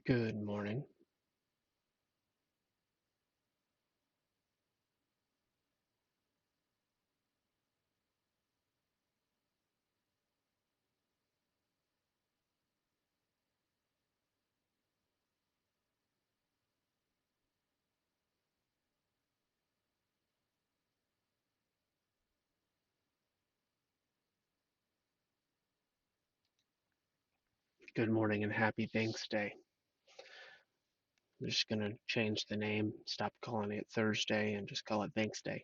Good morning. Good morning and happy Thanksday. I'm just going to change the name, stop calling it Thursday, and just call it Thanksday.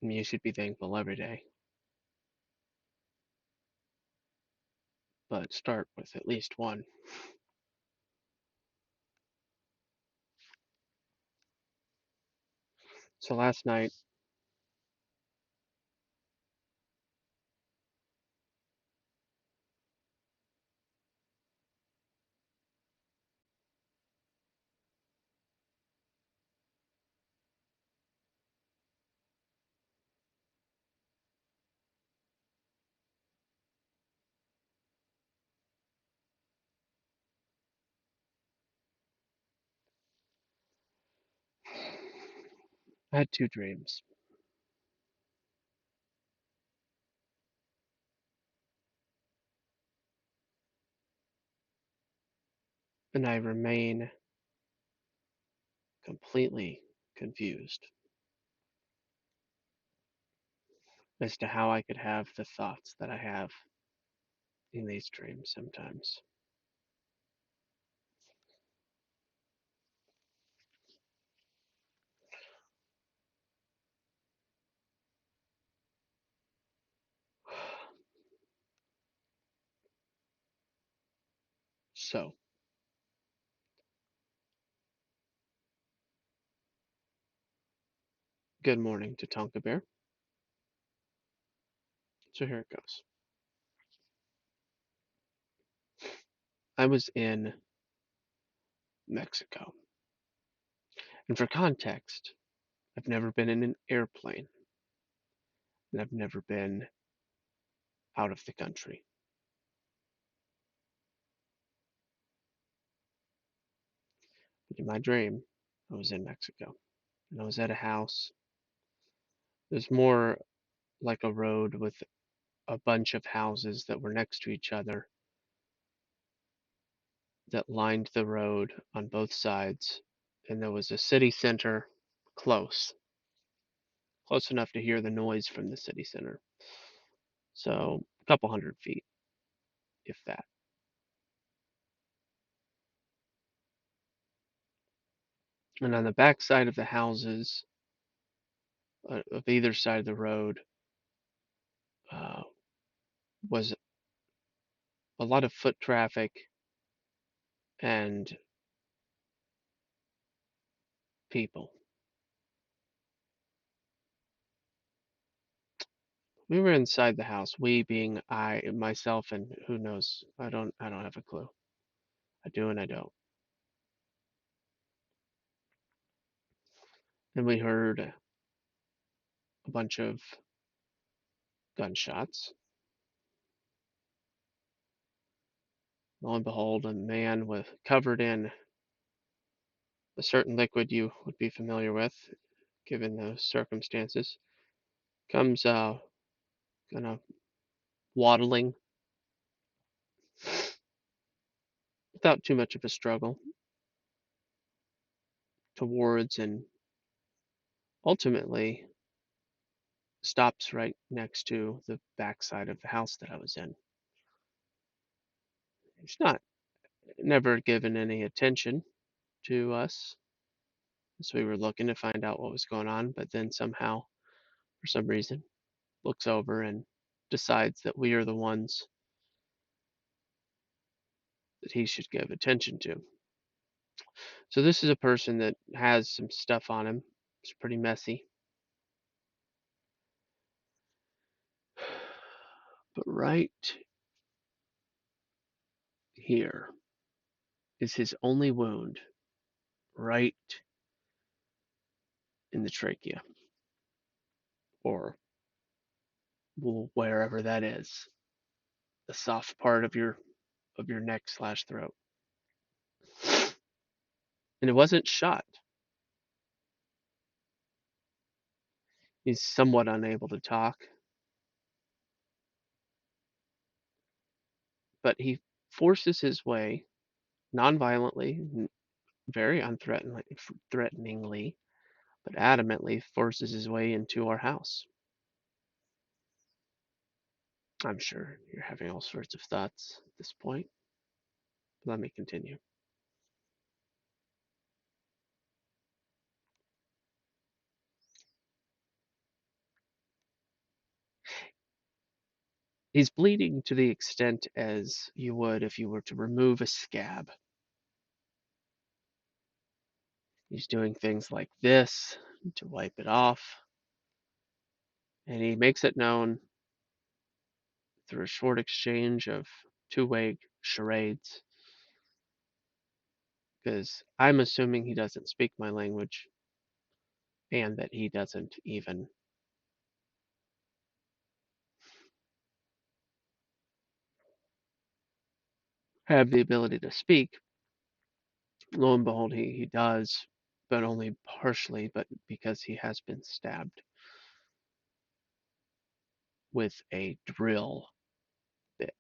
And you should be thankful every day, but start with at least one. So last night, I had two dreams, and I remain completely confused as to how I could have the thoughts that I have in these dreams sometimes. So, good morning to Tonka Bear. So here it goes. I was in Mexico, and for context, I've never been in an airplane, and I've never been out of the country. But in my dream, I was in Mexico, and I was at a house. It was more like a road with a bunch of houses that were next to each other that lined the road on both sides, and there was a city center close, close enough to hear the noise from the city center. So a couple 100 feet, if that. And on the back side of the houses, of either side of the road, uh, was a lot of foot traffic and people. We were inside the house, we being I, myself, and who knows? I don't have a clue. I do and I don't. And we heard a bunch of gunshots. Lo and behold, a man with covered in a certain liquid you would be familiar with, given the circumstances, comes kind of waddling without too much of a struggle towards and ultimately stops right next to the backside of the house that I was in. He's not never given any attention to us as we were looking to find out what was going on, but then somehow, for some reason, looks over and decides that we are the ones that he should give attention to. So this is a person that has some stuff on him. It's pretty messy. But right here is his only wound, right in the trachea, or wherever that is, the soft part of your of your neck/throat. And it wasn't shot. He's somewhat unable to talk, but he forces his way non-violently, very threateningly, but adamantly forces his way into our house. I'm sure you're having all sorts of thoughts at this point. Let me continue. He's bleeding to the extent as you would if you were to remove a scab. He's doing things like this to wipe it off, and he makes it known through a short exchange of two-way charades, because I'm assuming he doesn't speak my language and that he doesn't even have the ability to speak. Lo and behold, he does, but only partially, but because he has been stabbed with a drill bit,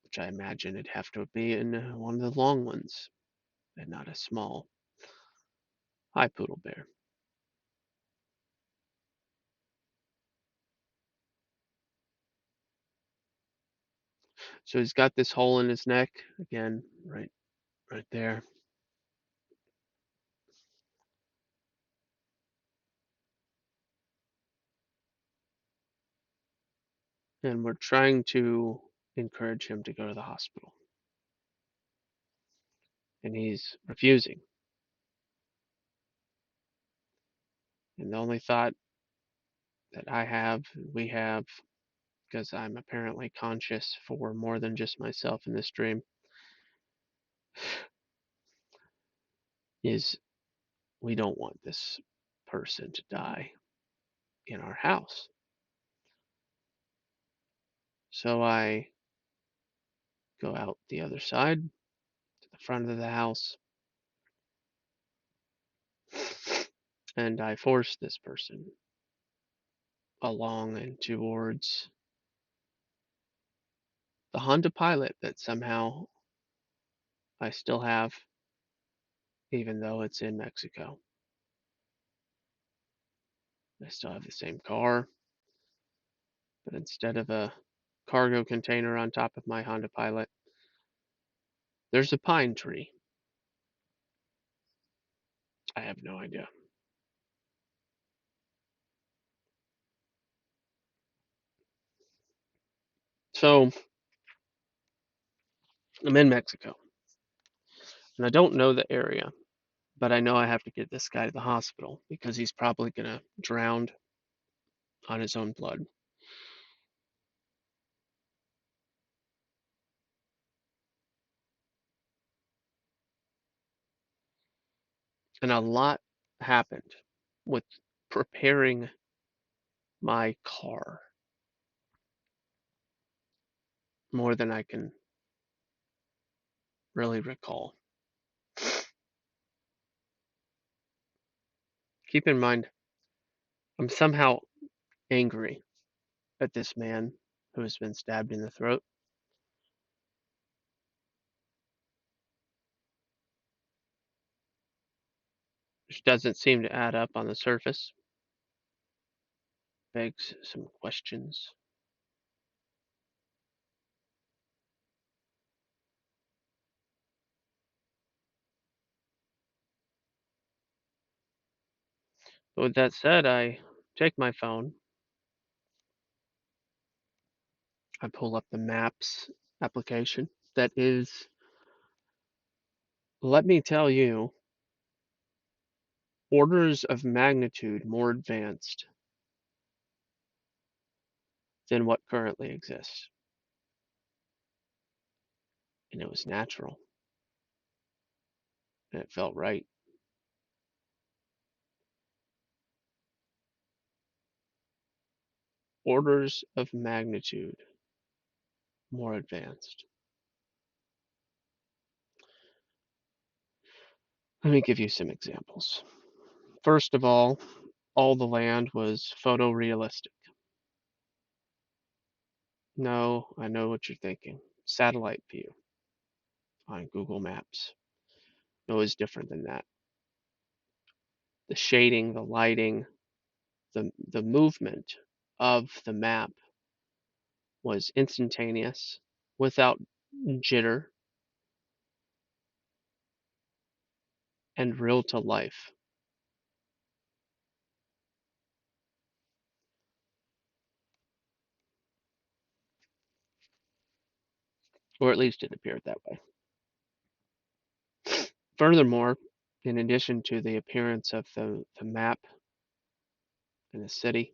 which I imagine it'd have to be in one of the long ones and not a small. Hi, Poodle Bear. So he's got this hole in his neck, again, right there. And we're trying to encourage him to go to the hospital. And he's refusing. And the only thought that we have, because I'm apparently conscious for more than just myself in this dream, is we don't want this person to die in our house. So I go out the other side to the front of the house and I force this person along and towards the Honda Pilot that somehow I still have, even though it's in Mexico. I still have the same car, but instead of a cargo container on top of my Honda Pilot, there's a pine tree. I have no idea. So I'm in Mexico, and I don't know the area, but I know I have to get this guy to the hospital because he's probably going to drown on his own blood. And a lot happened with preparing my car, more than I can really recall. Keep in mind, I'm somehow angry at this man who has been stabbed in the throat, which doesn't seem to add up on the surface, begs some questions. But with that said, I take my phone, I pull up the Maps application that is, let me tell you, orders of magnitude more advanced than what currently exists. And it was natural, and it felt right. Orders of magnitude more advanced. Let me give you some examples. First of all the land was photorealistic. No, I know what you're thinking. Satellite view on Google Maps. No, it's different than that. The shading, the lighting, the movement of the map was instantaneous, without jitter, and real to life, or at least it appeared that way. Furthermore, in addition to the appearance of the map and the city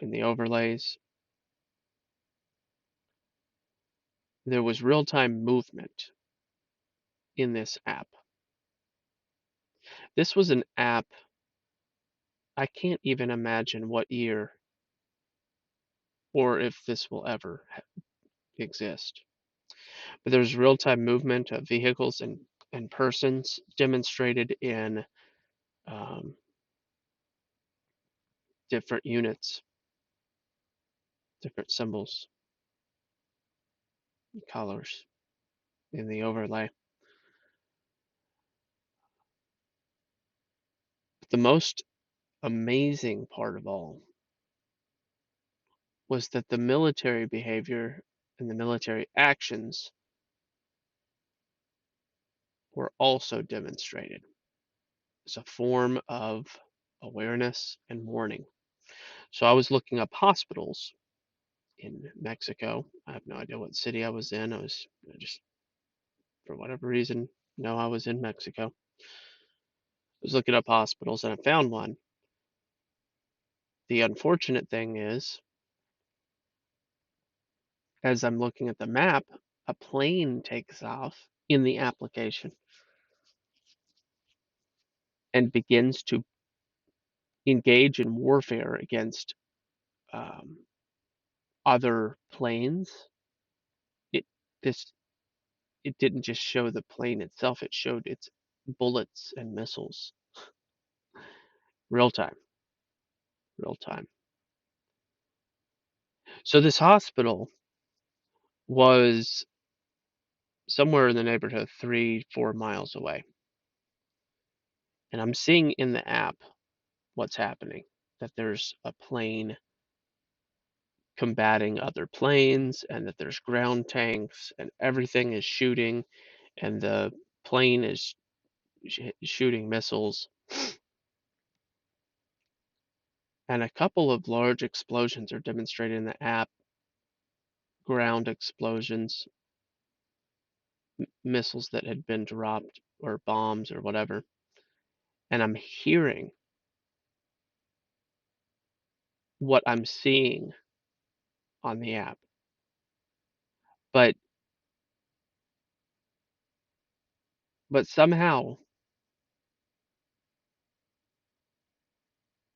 and the overlays, there was real-time movement in this app. This was an app, I can't even imagine what year or if this will ever exist. But there's real-time movement of vehicles and persons demonstrated in um, different units, different symbols, and colors in the overlay. The most amazing part of all was that the military behavior and the military actions were also demonstrated as a form of awareness and warning. So I was looking up hospitals in Mexico. I have no idea what city I was in. I just, for whatever reason, know I was in Mexico. I was looking up hospitals and I found one. The unfortunate thing is, as I'm looking at the map, a plane takes off in the application and begins to engage in warfare against um, other planes. It this it didn't just show the plane itself; it showed its bullets and missiles, real time, real time. So this hospital was somewhere in the neighborhood of 3, 4 miles away, and I'm seeing in the app what's happening. That there's a plane combating other planes, and that there's ground tanks, and everything is shooting, and the plane is shooting missiles, and a couple of large explosions are demonstrated in the app, ground explosions, missiles that had been dropped, or bombs, or whatever. And I'm hearing what I'm seeing on the app. But somehow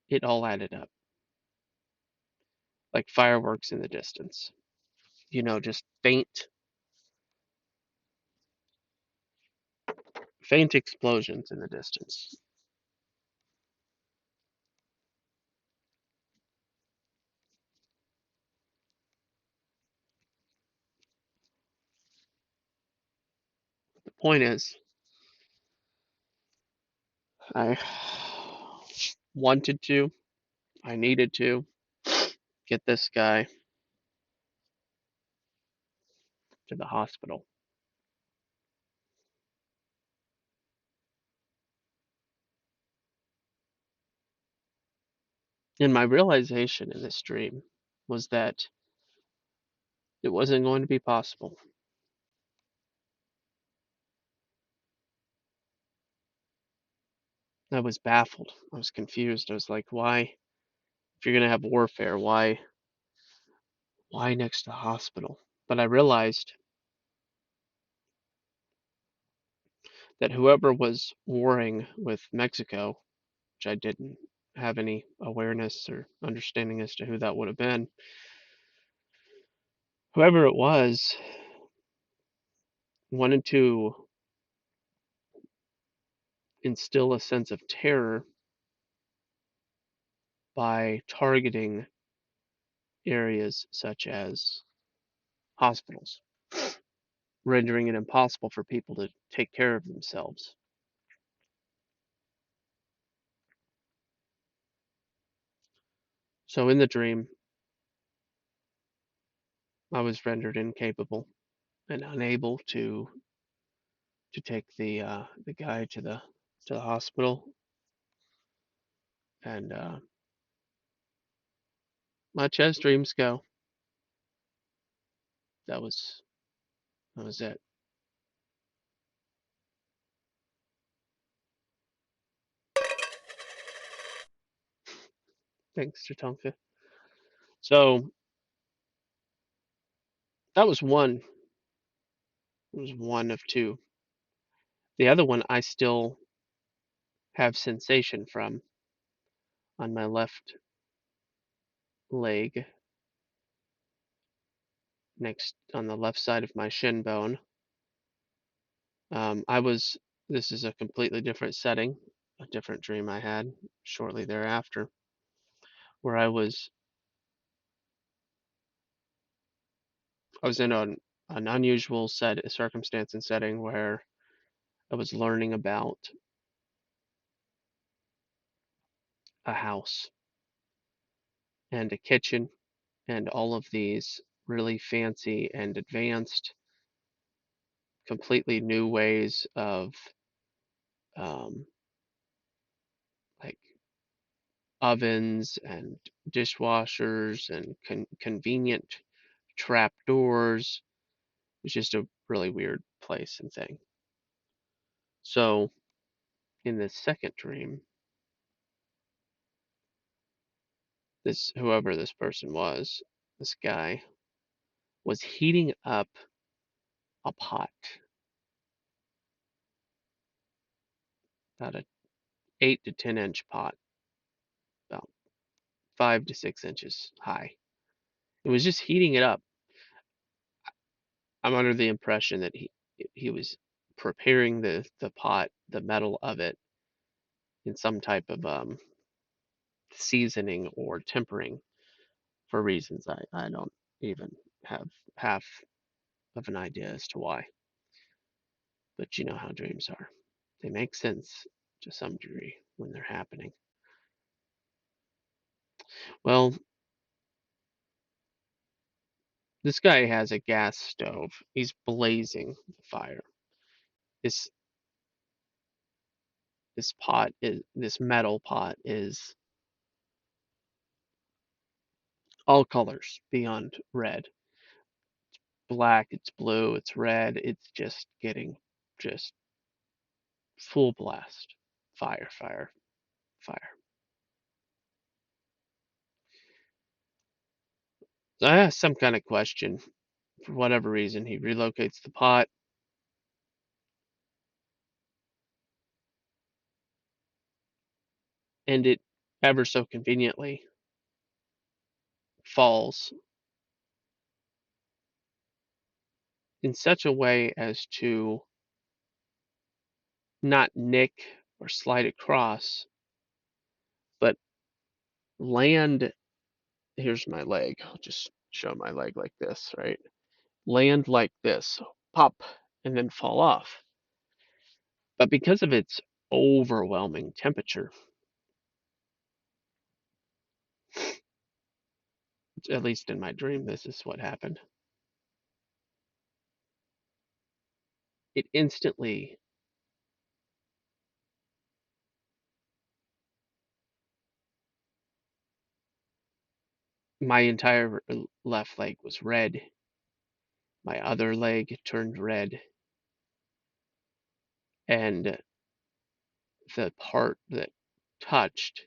it all added up, like fireworks in the distance. Just faint explosions in the distance. The point is, I wanted to, I needed to get this guy to the hospital. And my realization in this dream was that it wasn't going to be possible. I was baffled. I was confused. I was like, why, if you're going to have warfare, why next to the hospital? But I realized that whoever was warring with Mexico, which I didn't have any awareness or understanding as to who that would have been, whoever it was wanted to instill a sense of terror by targeting areas such as hospitals, rendering it impossible for people to take care of themselves. So in the dream, I was rendered incapable and unable to take the guy to the hospital, and much as dreams go, that was that was it. Thanks, Tatanka. So that was one. It was one of two. The other one I still have sensation from on my left leg, next on the left side of my shin bone. I was. This is a completely different setting, a different dream I had shortly thereafter, where I was in an unusual circumstance and setting where I was learning about a house and a kitchen and all of these really fancy and advanced, completely new ways of um, like ovens and dishwashers and convenient trap doors. It's just a really weird place and thing. So in this second dream, this whoever this person was, this guy was heating up a pot, about a 8 to 10 inch pot, about 5 to 6 inches high. It was just heating it up. I'm under the impression that he was preparing the pot, the metal of it, in some type of seasoning or tempering for reasons I don't even have half of an idea as to why. But you know how dreams are. They make sense to some degree when they're happening. Well, this guy has a gas stove. He's blazing the fire. This this metal pot is all colors beyond red. Black, it's blue, it's red, it's just getting just full blast. Fire, fire, fire. So I asked some kind of question. For whatever reason, he relocates the pot, and it ever so conveniently falls in such a way as to not nick or slide across, but land. Here's my leg. I'll just show my leg like this, right? Land like this, pop, and then fall off. But because of its overwhelming temperature, at least in my dream, this is what happened. It instantly, my entire left leg was red. My other leg turned red, and the part that touched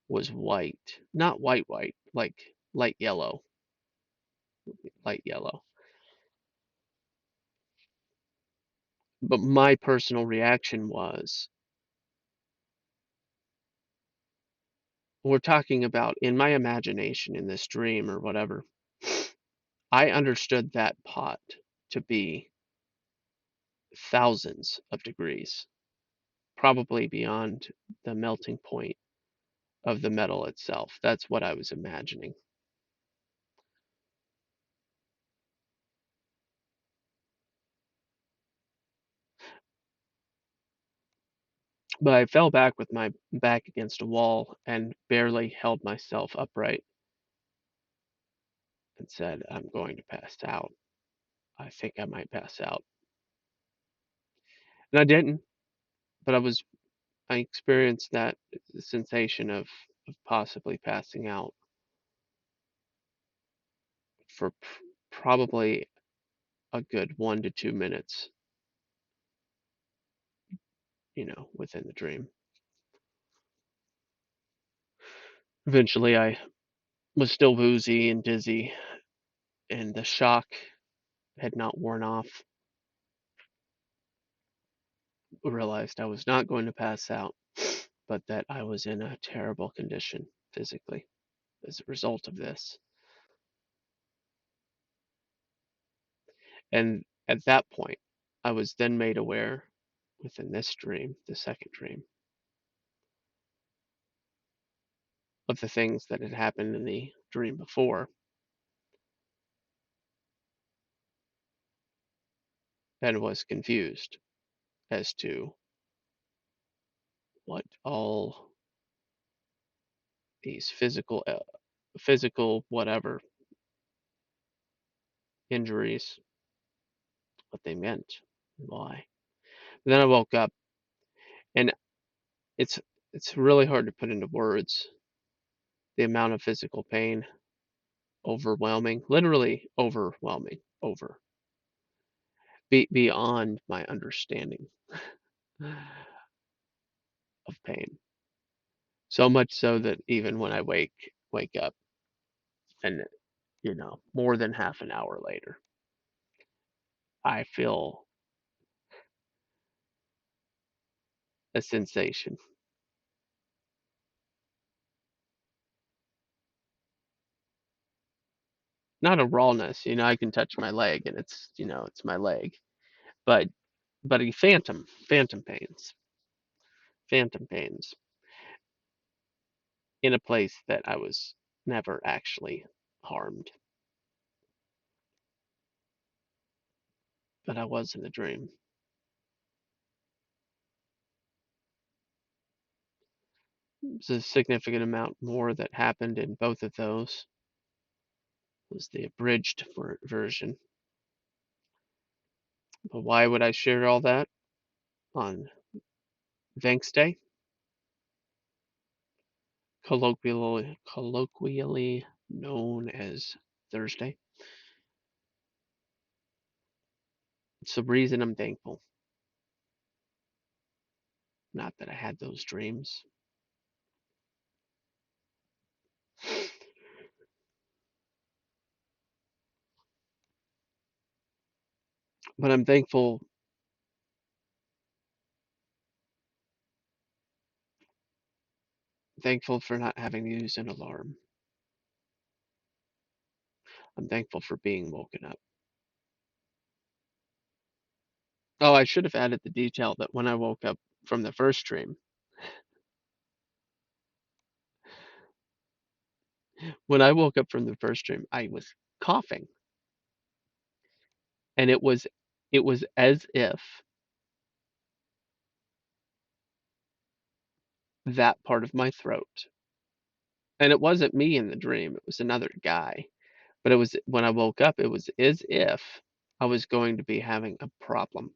was white. Not white, white, like light yellow, light yellow. But my personal reaction was, we're talking about in my imagination in this dream or whatever, I understood that pot to be thousands of degrees, probably beyond the melting point of the metal itself. That's what I was imagining. But I fell back with my back against a wall and barely held myself upright and said, I'm going to pass out. I think I might pass out. And I didn't, but I experienced that sensation of possibly passing out for probably a good 1 to 2 minutes, within the dream. Eventually, I was still woozy and dizzy, and the shock had not worn off. I realized I was not going to pass out, but that I was in a terrible condition physically as a result of this. And at that point, I was then made aware within this dream, the second dream, of the things that had happened in the dream before, and was confused as to what all these physical whatever injuries, what they meant, and why. And then I woke up, and it's it's really hard to put into words the amount of physical pain, overwhelming, literally overwhelming, beyond my understanding of pain. So much so that even when I wake up, and more than half an hour later, I feel a sensation, not a rawness. I can touch my leg, and it's my leg, but a phantom pains in a place that I was never actually harmed, but I was in a dream. It's a significant amount more that happened in both of those. Was the abridged version. But why would I share all that on Thanksday, colloquially known as Thursday? It's the reason I'm thankful. Not that I had those dreams, but I'm thankful for not having to use an alarm. I'm thankful for being woken up. Oh, I should have added the detail that when I woke up from the first dream, I was coughing, and it was as if that part of my throat, and it wasn't me in the dream, it was another guy, but it was when I woke up, it was as if I was going to be having a problem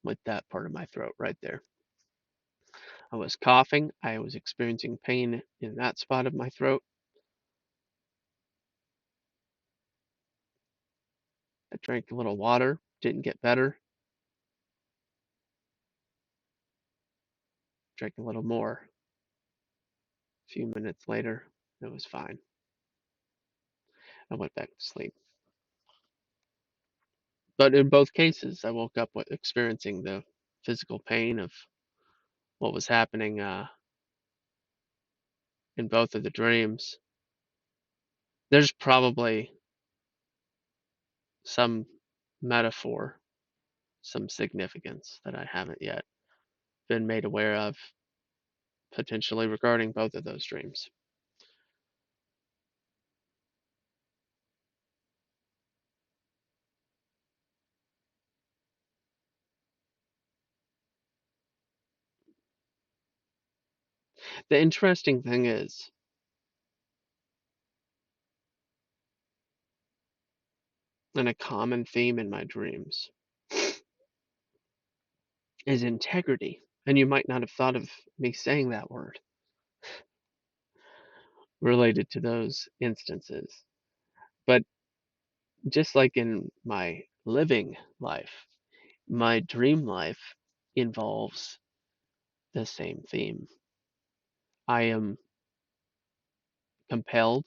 with that part of my throat right there. I was coughing, I was experiencing pain in that spot of my throat. I drank a little water, didn't get better. Drank a little more. A few minutes later, it was fine. I went back to sleep. But in both cases, I woke up with experiencing the physical pain of what was happening in both of the dreams. There's probably some metaphor, some significance that I haven't yet been made aware of, potentially regarding both of those dreams. The interesting thing is, and a common theme in my dreams, is integrity. And you might not have thought of me saying that word related to those instances. But just like in my living life, my dream life involves the same theme. I am compelled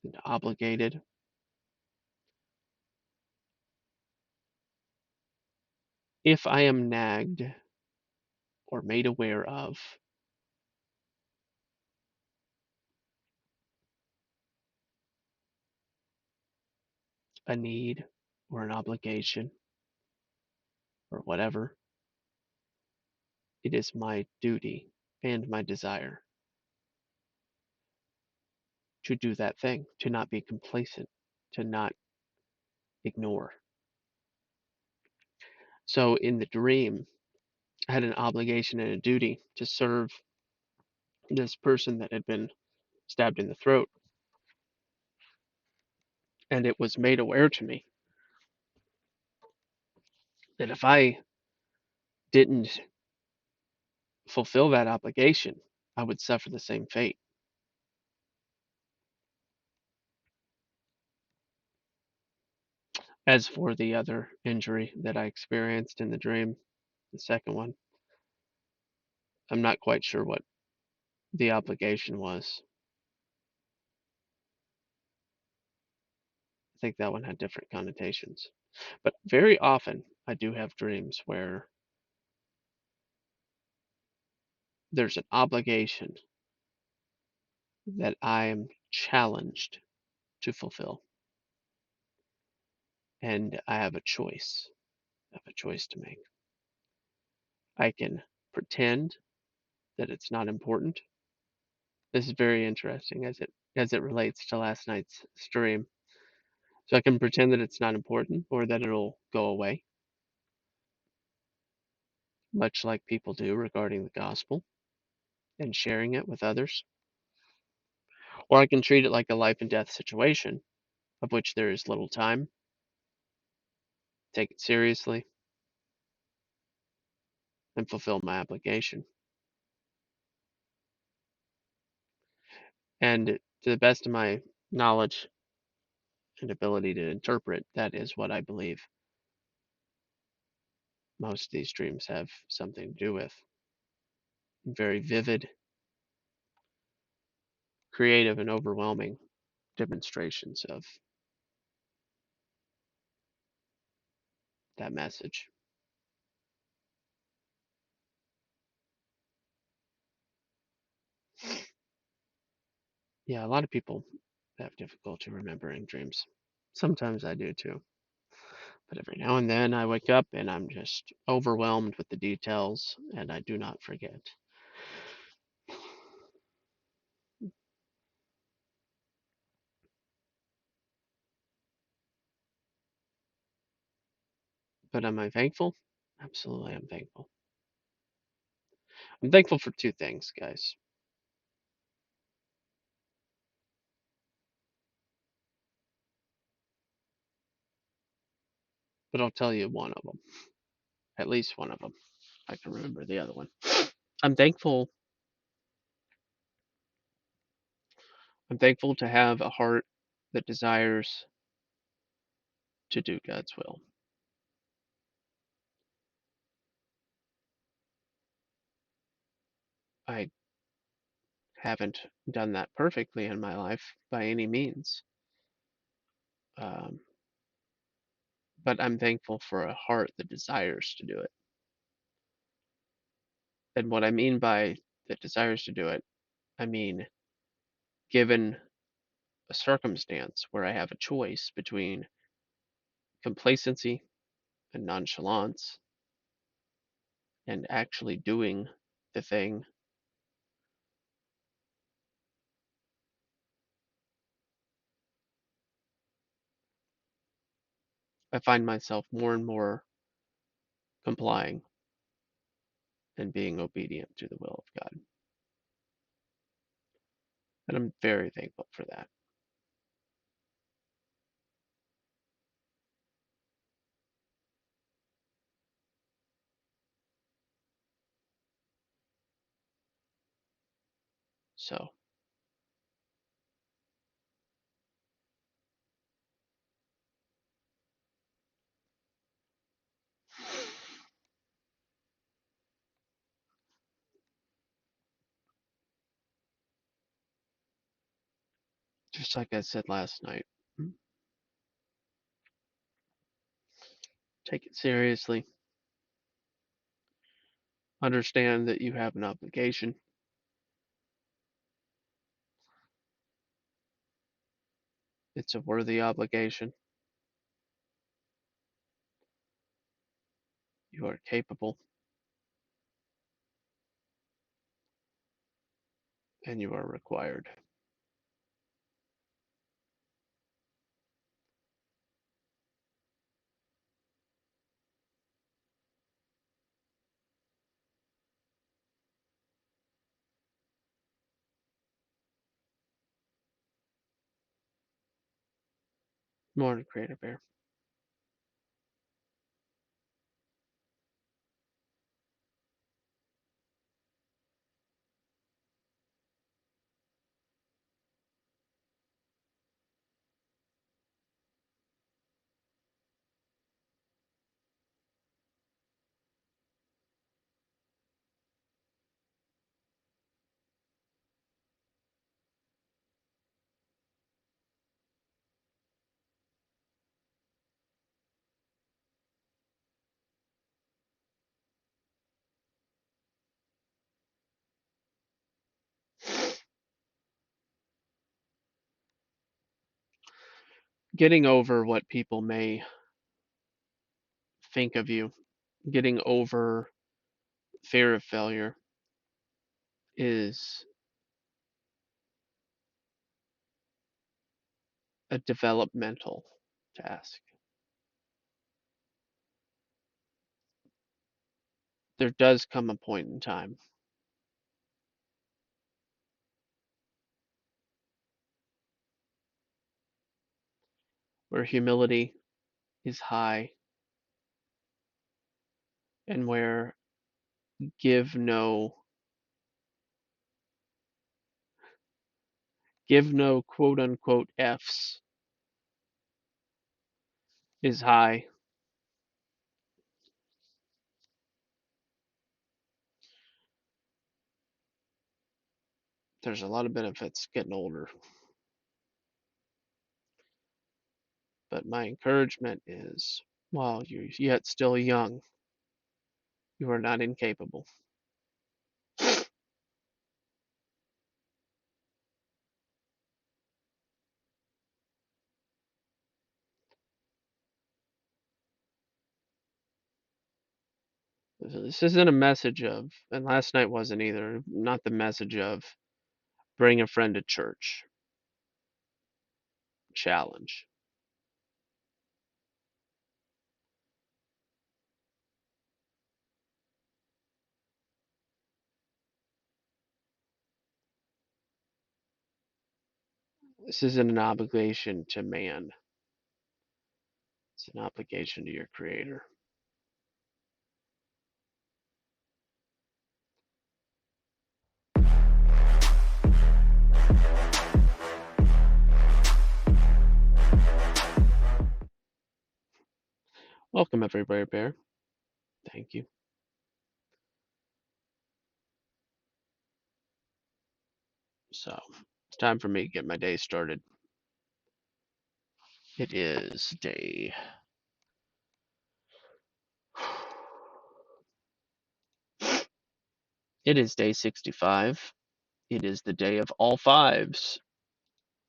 and obligated, if I am nagged or made aware of a need or an obligation or whatever, it is my duty and my desire to do that thing, to not be complacent, to not ignore. So in the dream, I had an obligation and a duty to serve this person that had been stabbed in the throat. And it was made aware to me that if I didn't fulfill that obligation, I would suffer the same fate. As for the other injury that I experienced in the dream, the second one, I'm not quite sure what the obligation was. I think that one had different connotations. But very often, I do have dreams where there's an obligation that I am challenged to fulfill. And I have a choice. I have a choice to make. I can pretend that it's not important. This is very interesting as it relates to last night's stream. So I can pretend that it's not important or that it'll go away, much like people do regarding the gospel and sharing it with others. Or I can treat it like a life and death situation, of which there is little time, take it seriously, and fulfill my obligation. And to the best of my knowledge and ability to interpret, that is what I believe most of these dreams have something to do with. Very vivid, creative, and overwhelming demonstrations of that message. Yeah, a lot of people have difficulty remembering dreams. Sometimes I do too. But every now and then I wake up and I'm just overwhelmed with the details and I do not forget. But am I thankful? Absolutely, I'm thankful. I'm thankful for two things, guys. But I'll tell you one of them, at least one of them. I can remember the other one. I'm thankful. I'm thankful to have a heart that desires to do God's will. I haven't done that perfectly in my life by any means. Um, but I'm thankful for a heart that desires to do it. And what I mean by that desires to do it, I mean, given a circumstance where I have a choice between complacency and nonchalance and actually doing the thing, I find myself more and more complying and being obedient to the will of God. And I'm very thankful for that. So, just like I said last night, take it seriously. Understand that you have an obligation. It's a worthy obligation. You are capable and you are required. Morning, Creator Bear. Getting over what people may think of you, getting over fear of failure is a developmental task. There does come a point in time where humility is high and where give no quote unquote F's is high. There's a lot of benefits getting older. But my encouragement is while you're yet still young, you are not incapable. This isn't a message of, and last night wasn't either, not the message of bring a friend to church challenge. This isn't an obligation to man, it's an obligation to your creator. Welcome, everybody, Bear. Thank you. So, it's time for me to get my day started. It is day. It is day 65. It is the day of all fives.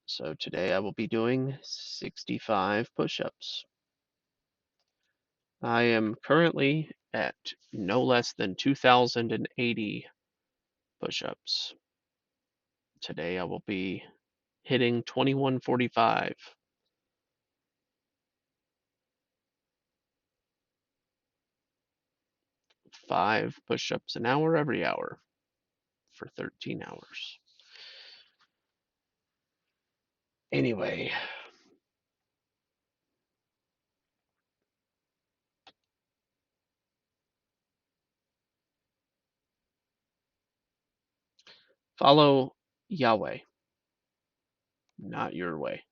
So today I will be doing 65 push-ups. I am currently at no less than 2,080 push-ups. Today I will be hitting 2145. 5 push-ups an hour every hour for 13 hours. Anyway, follow Yahweh, not your way.